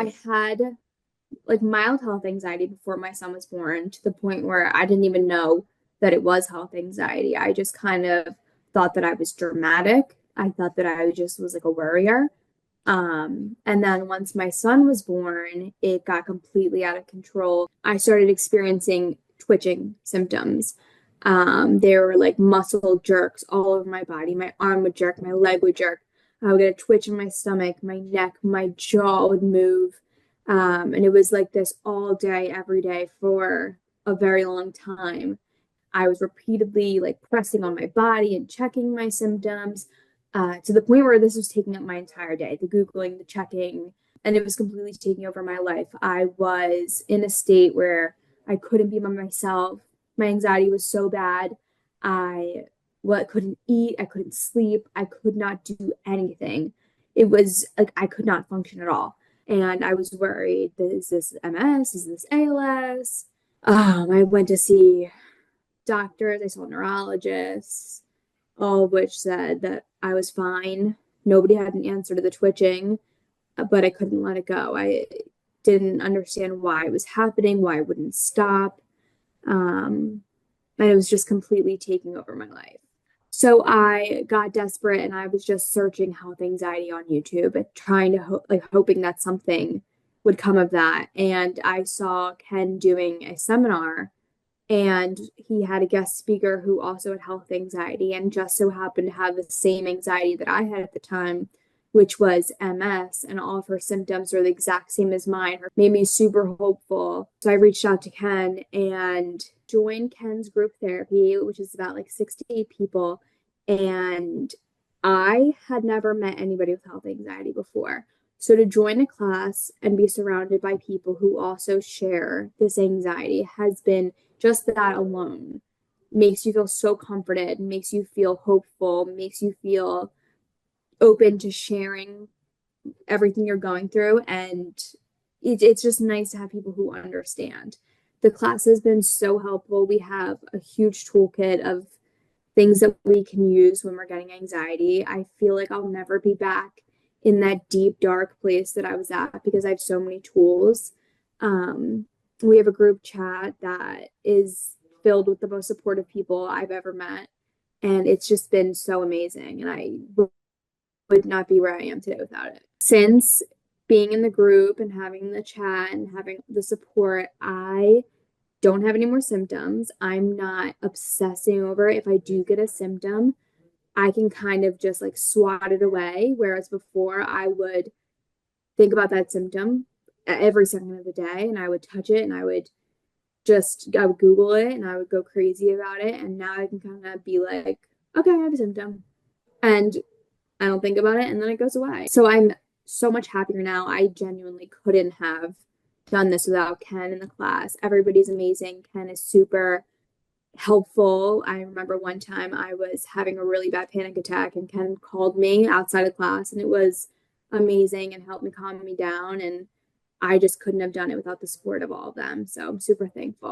I had like mild health anxiety before my son was born to the point where I didn't even know that it was health anxiety. I just kind of thought that I was dramatic. I thought that I just was like a worrier. And then once my son was born, it got completely out of control. I started experiencing twitching symptoms. There were like muscle jerks all over my body. My arm would jerk, my leg would jerk. I would get a twitch in my stomach, my neck, my jaw would move. And it was like this all day, every day for a very long time. I was repeatedly like pressing on my body and checking my symptoms to the point where this was taking up my entire day, the Googling, the checking, and it was completely taking over my life. I was in a state where I couldn't be by myself. My anxiety was so bad. I couldn't eat, I couldn't sleep, I could not do anything. It was like I could not function at all. And I was worried, is this MS? Is this ALS? I went to see doctors, I saw neurologists, all of which said that I was fine. Nobody had an answer to the twitching, but I couldn't let it go. I didn't understand why it was happening, why it wouldn't stop. And it was just completely taking over my life. So I got desperate and I was just searching health anxiety on YouTube and trying to hoping that something would come of that. And I saw Ken doing a seminar and he had a guest speaker who also had health anxiety and just so happened to have the same anxiety that I had at the time, which was MS, and all of her symptoms are the exact same as mine. It made me super hopeful. So I reached out to Ken and joined Ken's group therapy, which is about like 68 people. And I had never met anybody with health anxiety before. So to join a class and be surrounded by people who also share this anxiety has been just that alone makes you feel so comforted, makes you feel hopeful, makes you feel open to sharing everything you're going through. And it's just nice to have people who understand. The class has been so helpful. We have a huge toolkit of things that we can use when we're getting anxiety. I feel like I'll never be back in that deep, dark place that I was at because I have so many tools. We have a group chat that is filled with the most supportive people I've ever met. And it's just been so amazing. And I would not be where I am today without it. Since being in the group and having the chat and having the support, I don't have any more symptoms. I'm not obsessing over it. If I do get a symptom, I can kind of just like swat it away. Whereas before, I would think about that symptom every second of the day and I would touch it and I would Google it and I would go crazy about it. And now I can kind of be like, okay, I have a symptom. And I don't think about it and then it goes away. So I'm so much happier now. I genuinely couldn't have done this without Ken in the class. Everybody's amazing. Ken is super helpful. I remember one time I was having a really bad panic attack and Ken called me outside of class and it was amazing and helped me calm me down. And I just couldn't have done it without the support of all of them. So I'm super thankful.